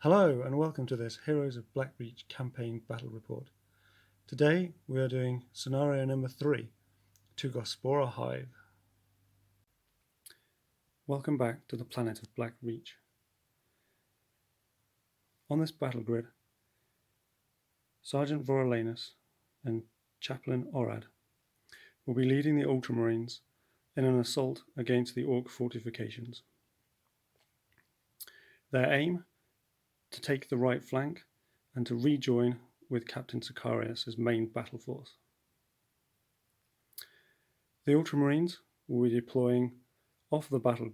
Hello and welcome to this Heroes of Blackreach campaign battle report. Today we are doing scenario number 3, Tugospora Hive. Welcome back to the planet of Blackreach. On this battle grid, Sergeant Voralanus and Chaplain Orad will be leading the Ultramarines in an assault against the Ork fortifications. Their aim: to take the right flank and to rejoin with Captain Sicarius' main battle force. The Ultramarines will be deploying off the battle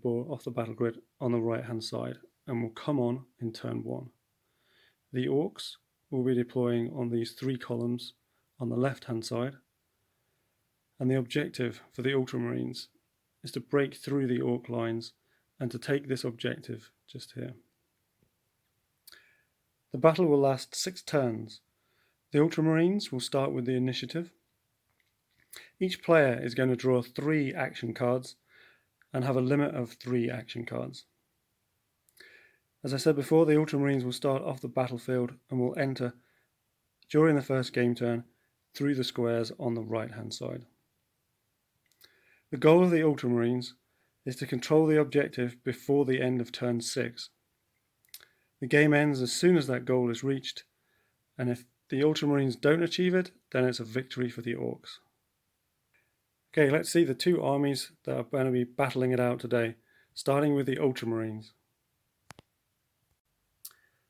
grid on the right hand side and will come on in turn 1. The Orks will be deploying on these 3 columns on the left hand side, and the objective for the Ultramarines is to break through the Ork lines and to take this objective just here. The battle will last 6 turns. The Ultramarines will start with the initiative. Each player is going to draw 3 action cards and have a limit of 3 action cards. As I said before, the Ultramarines will start off the battlefield and will enter during the first game turn through the squares on the right hand side. The goal of the Ultramarines is to control the objective before the end of turn 6. The game ends as soon as that goal is reached, and if the Ultramarines don't achieve it, then it's a victory for the Orks. Okay, let's see the 2 armies that are going to be battling it out today, starting with the Ultramarines.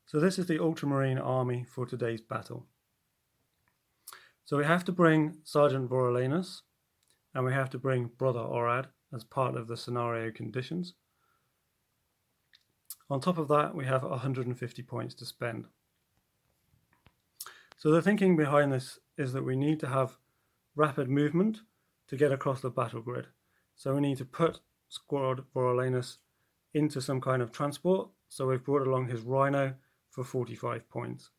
So this is the Ultramarine army for today's battle. So we have to bring Sergeant Voralanus, and we have to bring Brother Orad as part of the scenario conditions. On top of that, we have 150 points to spend. So the thinking behind this is that we need to have rapid movement to get across the battle grid. So we need to put Squad Voralanus into some kind of transport. So we've brought along his Rhino for 45 points.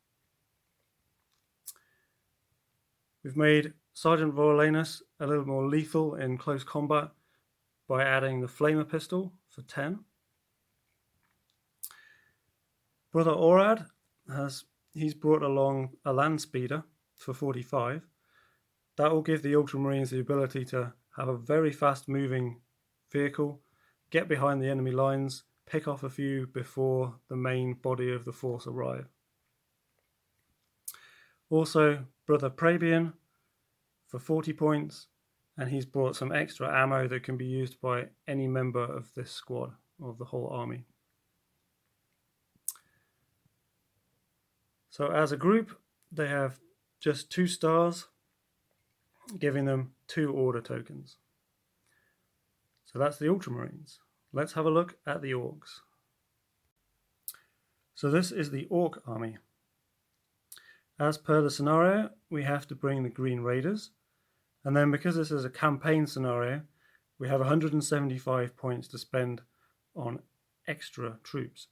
We've made Sergeant Voralanus a little more lethal in close combat by adding the Flamer pistol for 10. Brother Orad he's brought along a land speeder for 45. That will give the Ultramarines the ability to have a very fast moving vehicle, get behind the enemy lines, pick off a few before the main body of the force arrive. Also, Brother Praebian for 40 points, and he's brought some extra ammo that can be used by any member of this squad, of the whole army. So as a group, they have just 2 stars, giving them 2 order tokens. So that's the Ultramarines. Let's have a look at the Orks. So this is the Ork army. As per the scenario, we have to bring the Green Raiders, and then because this is a campaign scenario, we have 175 points to spend on extra troops.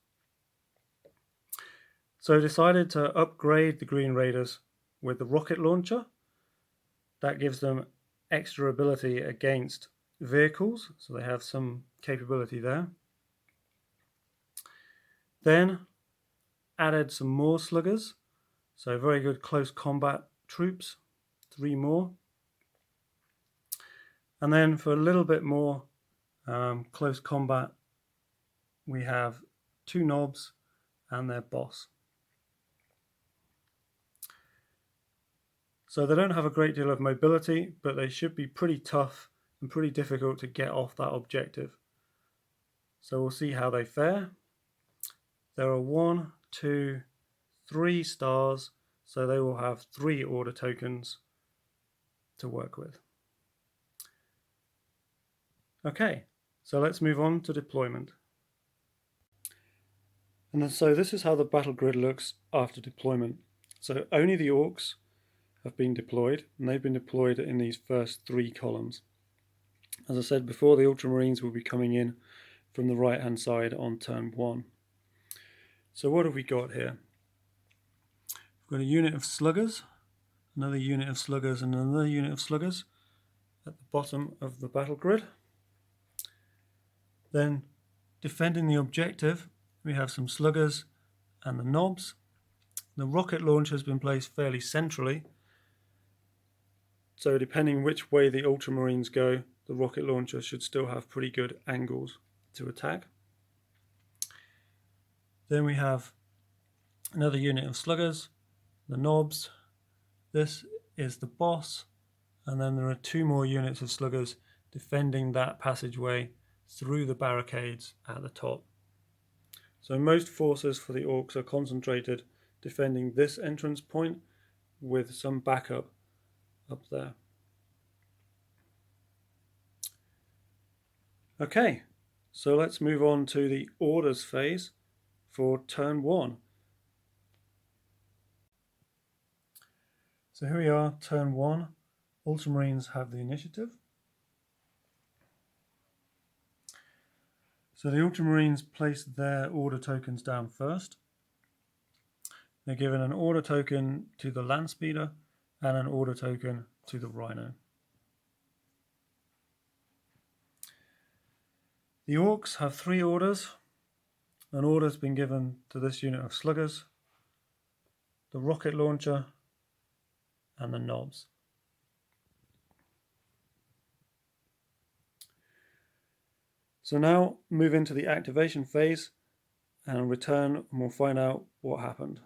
So I decided to upgrade the Green Raiders with the rocket launcher. That gives them extra ability against vehicles, so they have some capability there. Then added some more sluggers, so very good close combat troops, 3 more. And then for a little bit more close combat, we have 2 knobs and their boss. So they don't have a great deal of mobility, but they should be pretty tough and pretty difficult to get off that objective. So we'll see how they fare. There are 1, 2, 3 stars, so they will have 3 order tokens to work with. Okay, so let's move on to deployment. And then, so this is how the battle grid looks after deployment. So only the Orks have been deployed, and they've been deployed in these first 3 columns. As I said before, the Ultramarines will be coming in from the right hand side on turn 1. So what have we got here? We've got a unit of sluggers, another unit of sluggers, and another unit of sluggers at the bottom of the battle grid. Then defending the objective, we have some sluggers and the knobs. The rocket launcher has been placed fairly centrally, so depending which way the Ultramarines go, the rocket launcher should still have pretty good angles to attack. Then we have another unit of sluggers, the knobs. This is the boss, and then there are 2 more units of sluggers defending that passageway through the barricades at the top. So most forces for the Orks are concentrated defending this entrance point with some backup up there. Okay, so let's move on to the orders phase for turn 1. So here we are, turn 1. Ultramarines have the initiative. So the Ultramarines place their order tokens down first. They're given an order token to the land speeder and an order token to the rhino. The Orks have 3 orders. An order's been given to this unit of sluggers, the rocket launcher, and the knobs. So now move into the activation phase and return, and we'll find out what happened.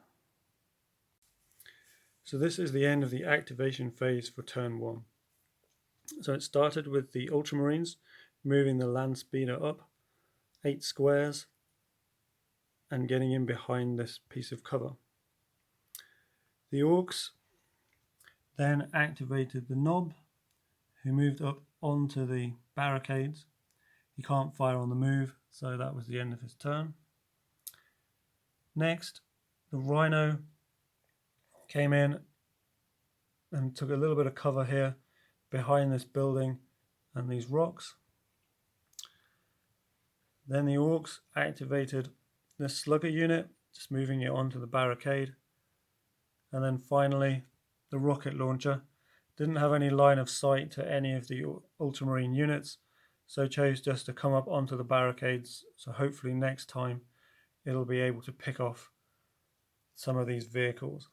So this is the end of the activation phase for turn 1. So it started with the Ultramarines moving the land speeder up 8 squares and getting in behind this piece of cover. The Orks then activated the knob, who moved up onto the barricades. He can't fire on the move, so that was the end of his turn. Next, the rhino came in and took a little bit of cover here behind this building and these rocks. Then the Orks activated this slugger unit, just moving it onto the barricade. And then finally, the rocket launcher didn't have any line of sight to any of the Ultramarine units, so chose just to come up onto the barricades, so hopefully next time it'll be able to pick off some of these vehicles.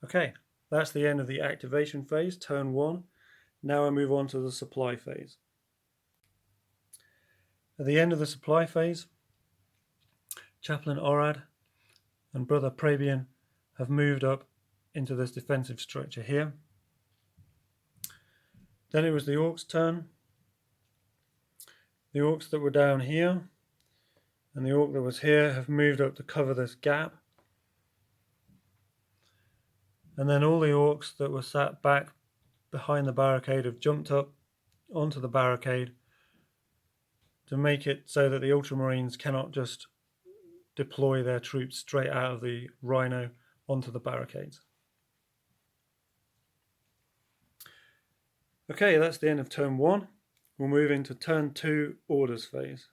Okay, that's the end of the activation phase, turn 1. Now I move on to the supply phase. At the end of the supply phase, Chaplain Orad and Brother Praebian have moved up into this defensive structure here. Then it was the Orks' turn. The Orks that were down here and the Ork that was here have moved up to cover this gap. And then all the Orks that were sat back behind the barricade have jumped up onto the barricade to make it so that the Ultramarines cannot just deploy their troops straight out of the rhino onto the barricades. Okay, that's the end of turn 1. We'll move into turn 2 orders phase.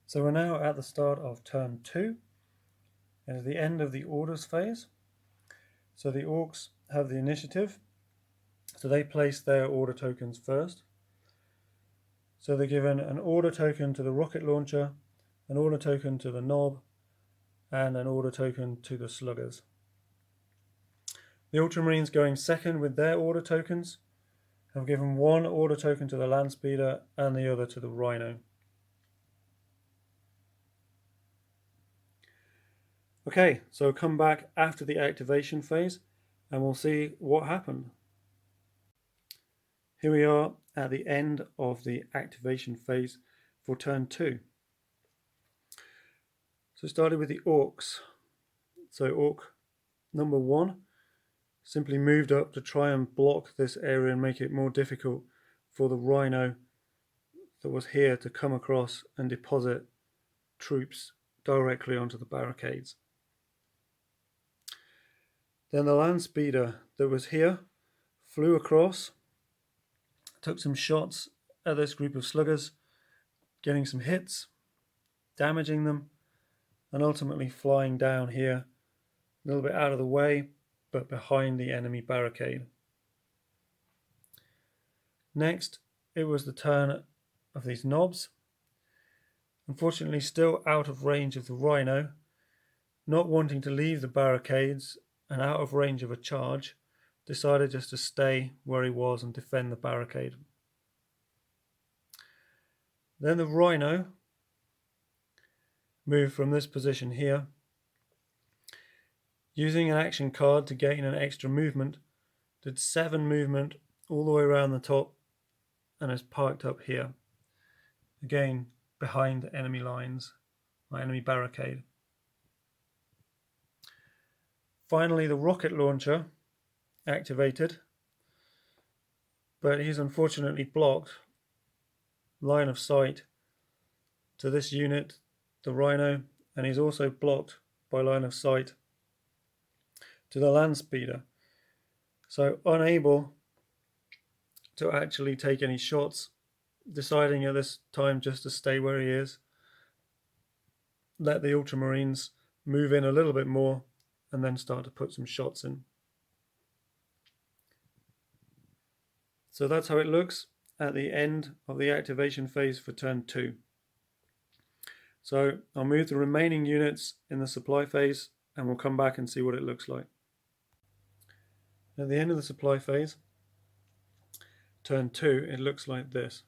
So we're now at the start of turn 2. It is the end of the orders phase. So the Orks have the initiative. So they place their order tokens first. So they're given an order token to the rocket launcher, an order token to the knob, and an order token to the sluggers. The Ultramarines going second with their order tokens have given 1 order token to the land speeder and the other to the rhino. Okay, so come back after the activation phase and we'll see what happened. Here we are at the end of the activation phase for turn 2. So started with the Orks. So Ork number 1 simply moved up to try and block this area and make it more difficult for the rhino that was here to come across and deposit troops directly onto the barricades. Then the land speeder that was here flew across, took some shots at this group of sluggers, getting some hits, damaging them, and ultimately flying down here a little bit out of the way, but behind the enemy barricade. Next, it was the turn of these knobs, Unfortunately, still out of range of the Rhino, not wanting to leave the barricades and out of range of a charge, decided just to stay where he was and defend the barricade. Then the Rhino moved from this position here, using an action card to gain an extra movement, did 7 movement all the way around the top and is parked up here, again behind enemy lines, my enemy barricade. Finally, the rocket launcher activated, but he's unfortunately blocked line of sight to this unit, the Rhino, and he's also blocked by line of sight to the land speeder, so unable to actually take any shots, deciding at this time just to stay where he is, let the Ultramarines move in a little bit more and then start to put some shots in. So that's how it looks at the end of the activation phase for turn 2. So I'll move the remaining units in the supply phase and we'll come back and see what it looks like. At the end of the supply phase, turn 2, it looks like this.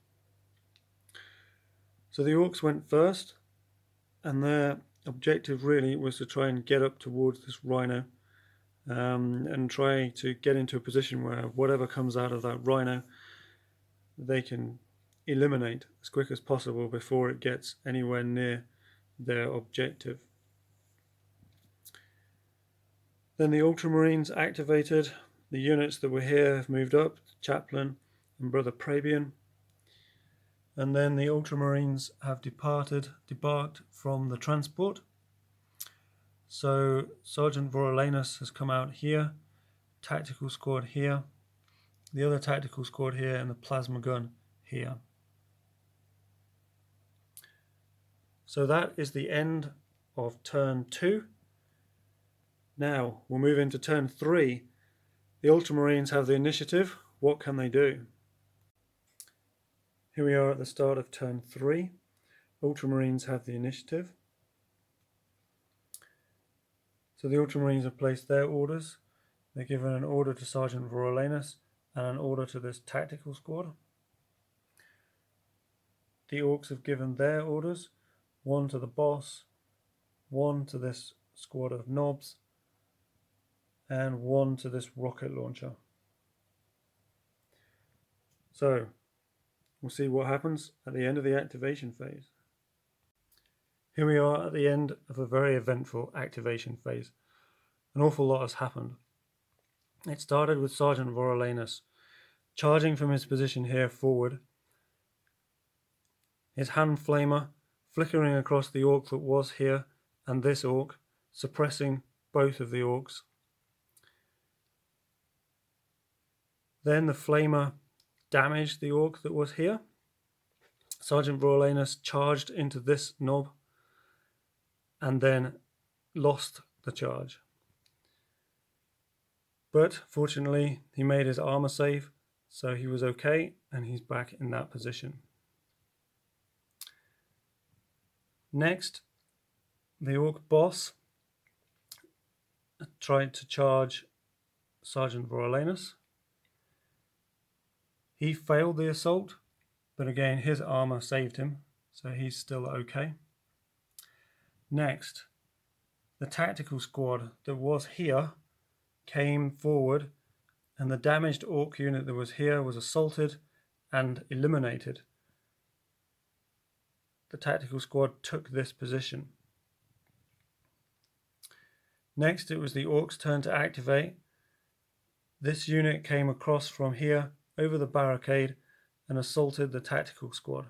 So the Orks went first, and their objective really was to try and get up towards this Rhino and try to get into a position where whatever comes out of that Rhino they can eliminate as quick as possible before it gets anywhere near their objective. Then the Ultramarines activated. The units that were here have moved up, Chaplain and Brother Praebian. And then the Ultramarines have debarked from the transport. So Sergeant Vorolanus has come out here, tactical squad here, the other tactical squad here, and the plasma gun here. So that is the end of turn 2. Now we'll move into turn 3. The Ultramarines have the initiative. What can they do? Here we are at the start of turn 3. Ultramarines have the initiative. So the Ultramarines have placed their orders. They're given an order to Sergeant Vorolanus and an order to this tactical squad. The Orks have given their orders, one to the boss, one to this squad of knobs, and one to this rocket launcher. So we'll see what happens at the end of the activation phase. Here we are at the end of a very eventful activation phase. An awful lot has happened. It started with Sergeant Vorolanus charging from his position here forward, his hand flamer flickering across the Ork that was here and this Ork, suppressing both of the Orks. Then the flamer damaged the Ork that was here. Sergeant Vorolanus charged into this knob and then lost the charge. But fortunately he made his armor save, so he was okay and he's back in that position. Next, the Ork boss tried to charge Sergeant Vorolanus. He failed the assault, but again his armor saved him, so he's still okay. Next, the tactical squad that was here came forward, and the damaged Ork unit that was here was assaulted and eliminated. The tactical squad took this position. Next, it was the Orks' turn to activate. This unit came across from here over the barricade and assaulted the tactical squad.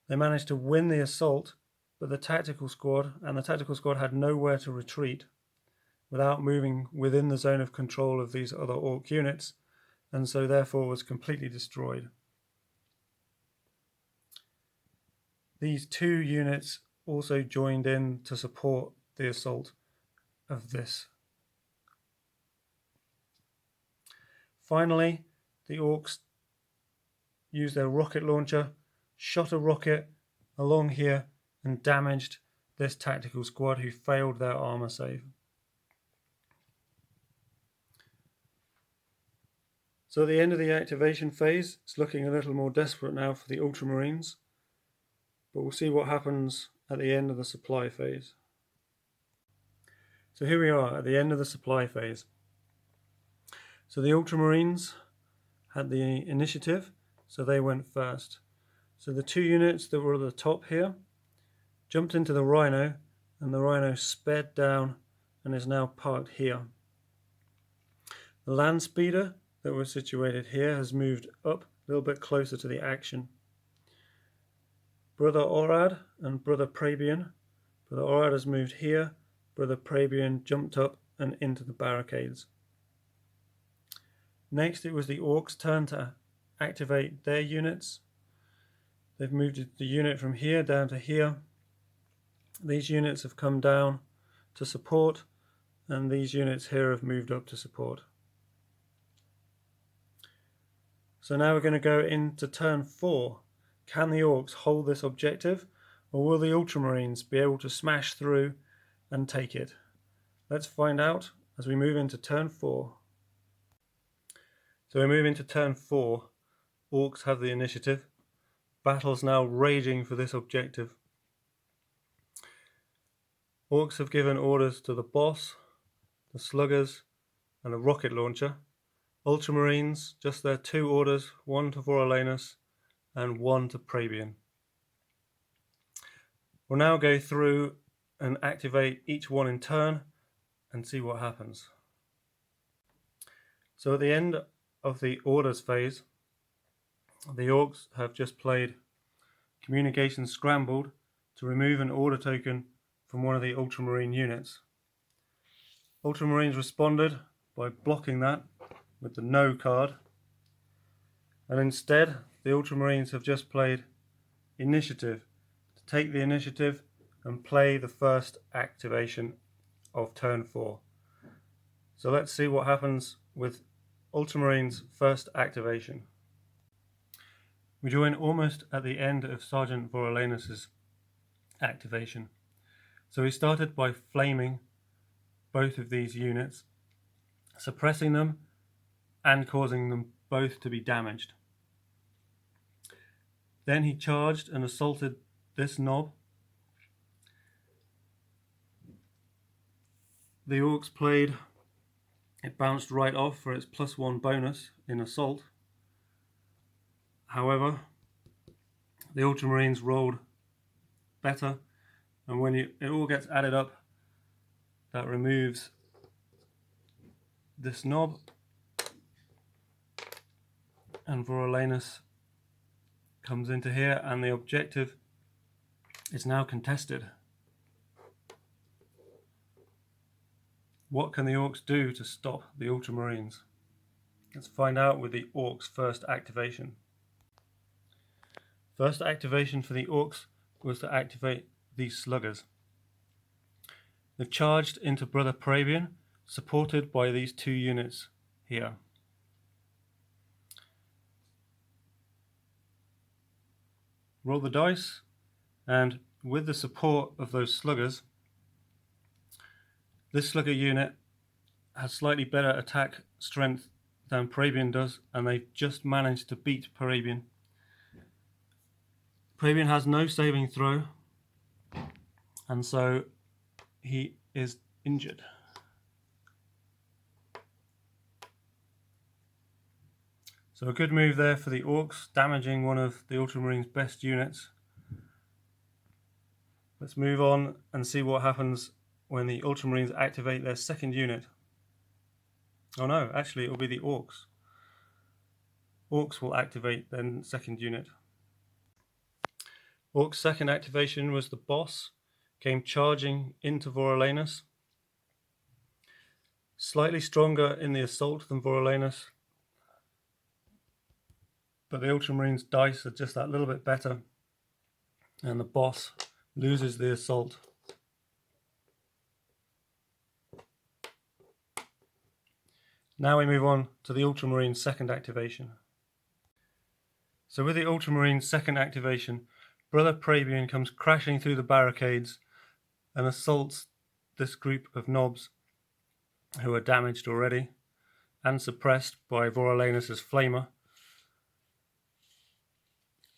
They managed to win the assault, but the tactical squad had nowhere to retreat without moving within the zone of control of these other Ork units, and so therefore was completely destroyed. These 2 units also joined in to support the assault of this. Finally, the Orks used their rocket launcher, shot a rocket along here and damaged this tactical squad who failed their armor save. So at the end of the activation phase, it's looking a little more desperate now for the Ultramarines, but we'll see what happens at the end of the supply phase. So here we are at the end of the supply phase. So the Ultramarines had the initiative, so they went first. So the 2 units that were at the top here jumped into the Rhino, and the Rhino sped down and is now parked here. The land speeder that was situated here has moved up a little bit closer to the action. Brother Orad and Brother Praebian. Brother Orad has moved here, Brother Praebian jumped up and into the barricades. Next it was the Orks' turn to activate their units. They've moved the unit from here down to here. These units have come down to support, and these units here have moved up to support. So now we're going to go into turn 4. Can the Orks hold this objective, or will the Ultramarines be able to smash through and take it? Let's find out as we move into turn 4. So we move into turn 4. Orks have the initiative. Battle's now raging for this objective. Orks have given orders to the boss, the sluggers, and a rocket launcher. Ultramarines, just their 2 orders, 1 to Voralanus and 1 to Praebian. We'll now go through and activate each one in turn and see what happens. So at the end of the orders phase, the Orks have just played Communication Scrambled to remove an order token from one of the Ultramarine units. Ultramarines responded by blocking that with the No card, and instead the Ultramarines have just played Initiative to take the initiative and play the first activation of turn 4. So let's see what happens with Ultramarines' first activation. We join almost at the end of Sergeant Voralanus' activation. So he started by flaming both of these units, suppressing them and causing them both to be damaged. Then he charged and assaulted this knob. The Orks played, it bounced right off for its +1 bonus in assault. However, the Ultramarines rolled better, and when it all gets added up, that removes this knob, and Voralanus comes into here, and the objective is now contested. What can the Orks do to stop the Ultramarines? Let's find out with the Orks' first activation. First activation for the Orks was to activate these sluggers. They've charged into Brother Praebian, supported by these 2 units here. Roll the dice, and with the support of those sluggers, this slugger unit has slightly better attack strength than Praebian does, and they've just managed to beat Praebian. Praebian has no saving throw, and so he is injured. So a good move there for the Orks, damaging one of the Ultramarines' best units. Let's move on and see what happens when the Ultramarines activate their second unit. Oh no, actually it will be the Orks. Orks will activate their second unit. Orks' second activation was the boss, came charging into Voralanus. Slightly stronger in the assault than Voralanus, but the Ultramarines' dice are just that little bit better, and the boss loses the assault. Now we move on to the Ultramarines' second activation. So with the Ultramarines' second activation, Brother Praebian comes crashing through the barricades and assaults this group of knobs who are damaged already and suppressed by Voralanus' Flamer.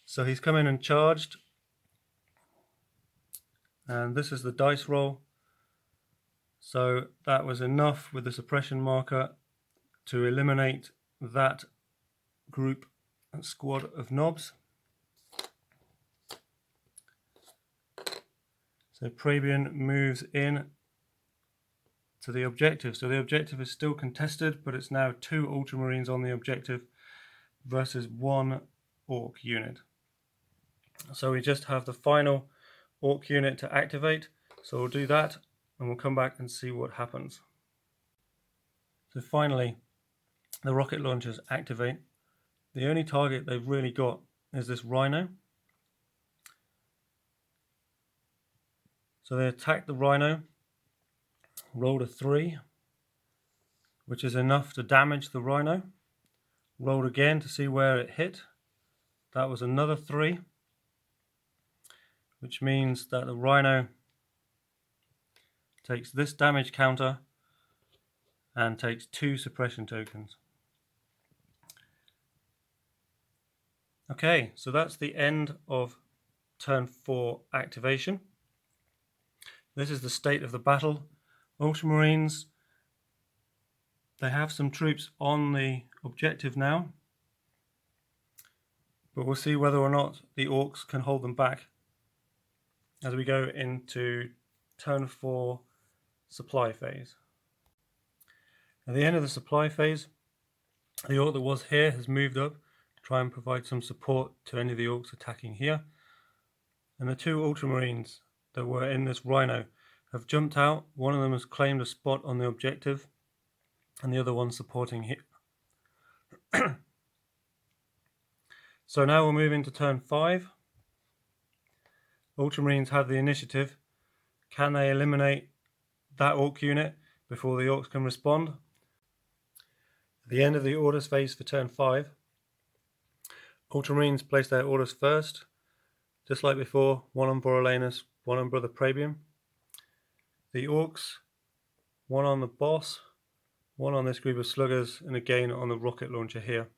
So he's come in and charged, and this is the dice roll. So that was enough with the suppression marker to eliminate that group and squad of knobs. So Praebian moves in to the objective. So the objective is still contested, but it's now 2 Ultramarines on the objective versus 1 Ork unit. So we just have the final Ork unit to activate. So we'll do that and we'll come back and see what happens. So finally, the rocket launchers activate. The only target they've really got is this Rhino. So they attack the Rhino, rolled a 3, which is enough to damage the Rhino. Rolled again to see where it hit. That was another 3, which means that the Rhino takes this damage counter and takes 2 suppression tokens. Okay, so that's the end of turn 4 activation. This is the state of the battle. Ultramarines, they have some troops on the objective now, but we'll see whether or not the Orks can hold them back as we go into turn 4 supply phase. At the end of the supply phase, the Ork that was here has moved up to try and provide some support to any of the Orks attacking here. And the 2 Ultramarines that were in this Rhino have jumped out. One of them has claimed a spot on the objective and the other one supporting here. So now we'll move into turn 5. Ultramarines have the initiative. Can they eliminate that Ork unit before the Orks can respond? At the end of the orders phase for turn 5, Ultramarines place their orders first, just like before, 1 on Voralanus, 1 on Brother Praebian. The Orks, 1 on the boss, 1 on this group of sluggers, and again on the rocket launcher here.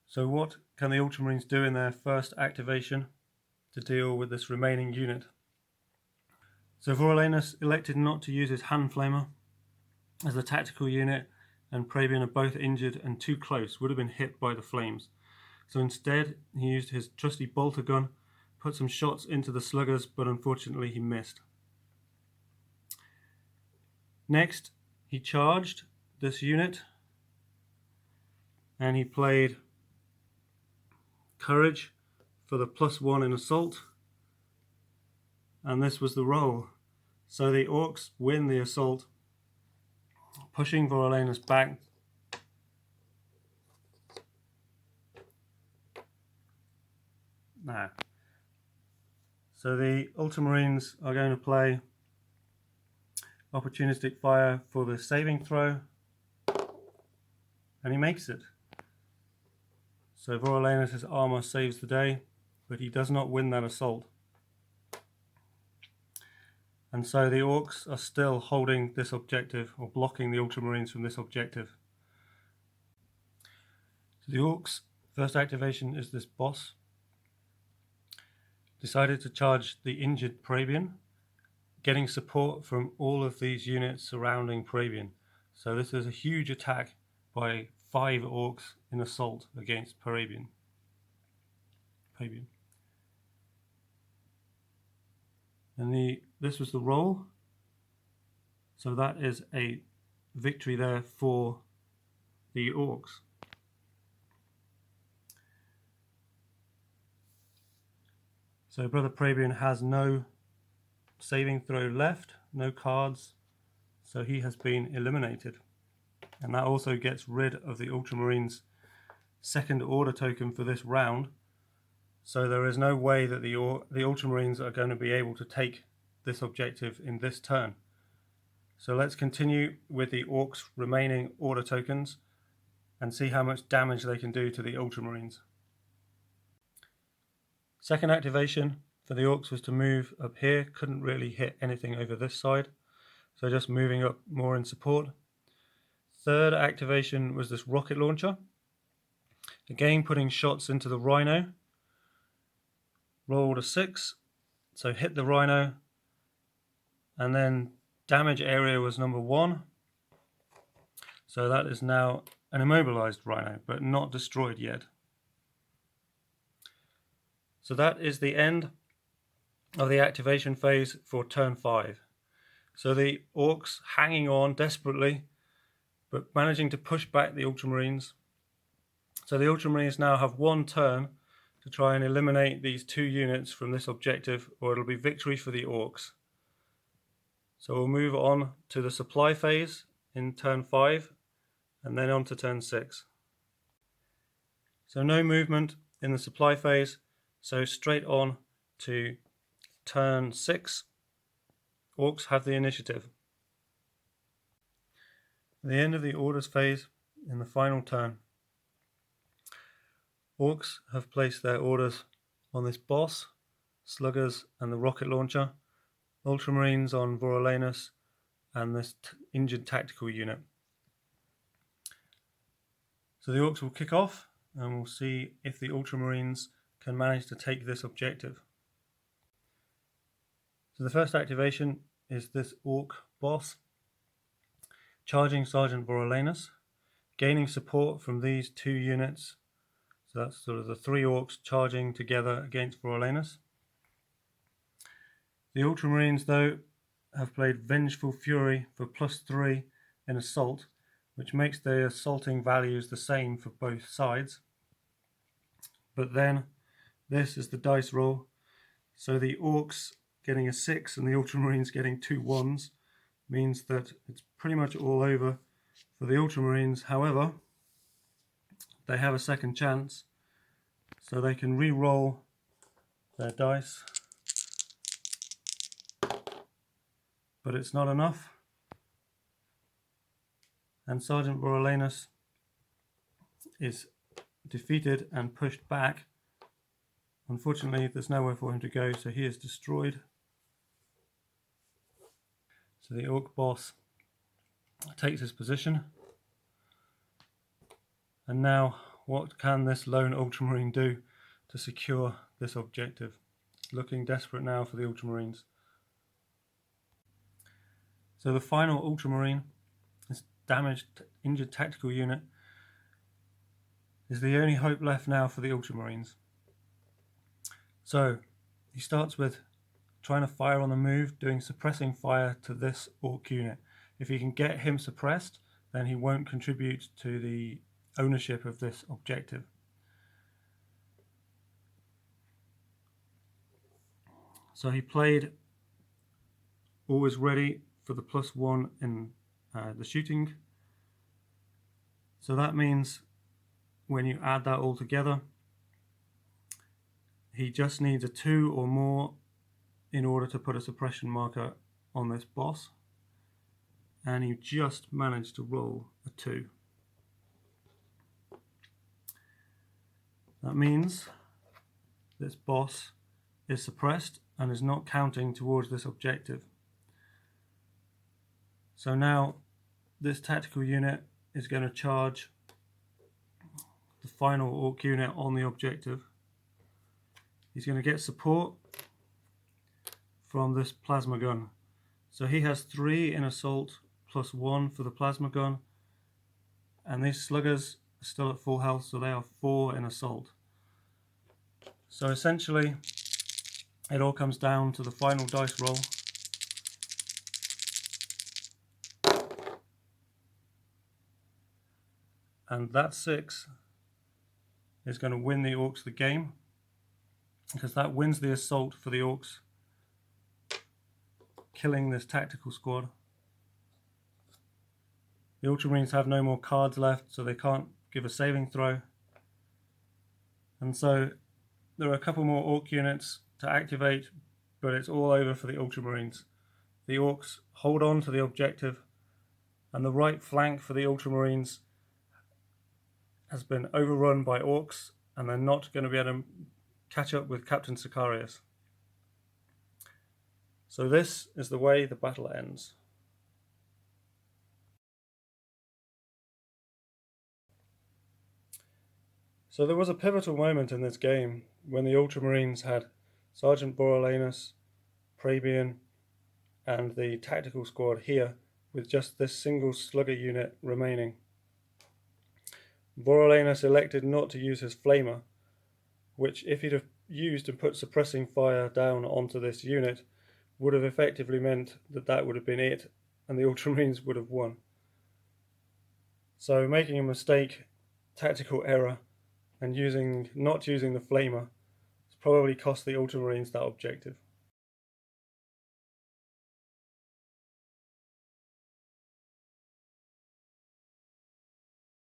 So what can the Ultramarines do in their first activation to deal with this remaining unit? So Voralanus elected not to use his hand flamer as the tactical unit, and Praebian are both injured and too close, would have been hit by the flames. So instead he used his trusty bolter gun, put some shots into the sluggers, but unfortunately he missed. Next he charged this unit and he played courage for the +1 in assault, and this was the roll. So the Orks win the assault, pushing Voralanus back. Now, so the Ultramarines are going to play opportunistic fire for the saving throw, and he makes it. So Voralanus' armor saves the day, but he does not win that assault. And so the Orks are still holding this objective, or blocking the Ultramarines from this objective. So the Orks' first activation is this boss. Decided to charge the injured Praebian, getting support from all of these units surrounding Praebian. So this is a huge attack by 5 Orks in assault against Praebian. And this was the roll. So that is a victory there for the Orks. So Brother Praebian has no saving throw left, no cards, so he has been eliminated. And that also gets rid of the Ultramarines' second order token for this round. So there is no way that the Ultramarines are going to be able to take this objective in this turn. So let's continue with the Orks' remaining order tokens and see how much damage they can do to the Ultramarines. Second activation for the Orks was to move up here, couldn't really hit anything over this side, so just moving up more in support. Third activation was this rocket launcher, again putting shots into the Rhino. Rolled a 6, so hit the Rhino, and then damage area was number 1, so that is now an immobilized Rhino, but not destroyed yet. So that is the end of the activation phase for turn 5. So the Orks hanging on desperately, but managing to push back the Ultramarines. So the Ultramarines now have 1 turn to try and eliminate these 2 units from this objective, or it'll be victory for the Orks. So we'll move on to the supply phase in turn 5, and then on to turn 6. So no movement in the supply phase, so straight on to turn 6. Orks have the initiative. At the end of the orders phase, in the final turn, Orks have placed their orders on this boss, sluggers and the rocket launcher, Ultramarines on Voralanus and this injured tactical unit. So the Orks will kick off, and we'll see if the Ultramarines can manage to take this objective. So the first activation is this Ork boss, charging Sergeant Voralanus, gaining support from these 2 units. So that's sort of the 3 Orks charging together against Voralanus. The Ultramarines, though, have played Vengeful Fury for +3 in assault, which makes the assaulting values the same for both sides. But then this is the dice roll, so the Orks getting a 6 and the Ultramarines getting 2 1s means that it's pretty much all over for the Ultramarines. However, they have a second chance, so they can re-roll their dice, but it's not enough, and Sergeant Voralanus is defeated and pushed back. Unfortunately, there's nowhere for him to go, so he is destroyed. So the Ork boss takes his position, and now what can this lone Ultramarine do to secure this objective? It's looking desperate now for the Ultramarines. So the final Ultramarine, this damaged, injured tactical unit, is the only hope left now for the Ultramarines. So he starts with trying to fire on the move, doing suppressing fire to this Ork unit. If he can get him suppressed, then he won't contribute to the ownership of this objective. So he played always ready for the +1 in the shooting. So that means when you add that all together, he just needs a 2 or more in order to put a suppression marker on this boss, and he just managed to roll a 2. That means this boss is suppressed and is not counting towards this objective. So now this tactical unit is going to charge the final Ork unit on the objective. He's going to get support from this plasma gun. So he has 3 in assault +1 for the plasma gun, and these sluggers are still at full health, so they are 4 in assault. So essentially it all comes down to the final dice roll. And that 6 is going to win the Orks the game, because that wins the assault for the Orks, killing this tactical squad. The Ultramarines have no more cards left, so they can't give a saving throw. And so there are a couple more Ork units to activate, but it's all over for the Ultramarines. The Orks hold on to the objective, and the right flank for the Ultramarines has been overrun by Orks, and they're not going to be able to catch up with Captain Sicarius. So this is the way the battle ends. So there was a pivotal moment in this game when the Ultramarines had Sergeant Borealanus, Praebian, and the tactical squad here with just this single slugger unit remaining. Borealanus elected not to use his flamer, which if he'd have used and put suppressing fire down onto this unit would have effectively meant that that would have been it and the Ultramarines would have won. So making a mistake, tactical error, and not using the flamer has probably cost the Ultramarines that objective.